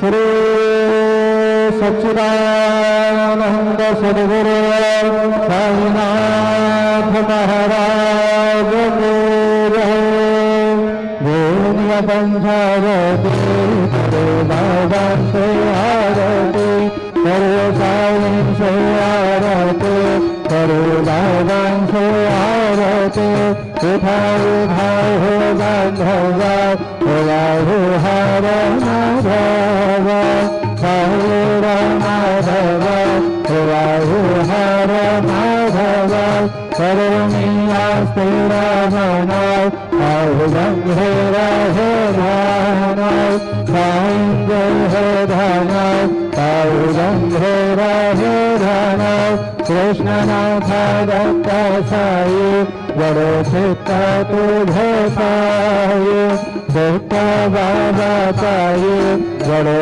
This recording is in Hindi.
श्री सच्चिदानंद सद्गुरु साईनाथ महाराज की जय। दुनिया पंचारती करो बाबा से आरती, करो साईं से आरती, करो बाबा से आरती। उठाओ उठाओ हो बांधवा, उठाओ हर माधव, हर माधव, उठाओ हर माधव। करो मिया तेरा बनाओ, आओ गंभीरा है धानाओ, साईं जय है धानाओ, आओ गंभीरा है धानाओ। कृष्ण नाथा दत्ता साई, बड़ो चित्ता तुझे पाए, दत्ता बाबा पाए, बड़ो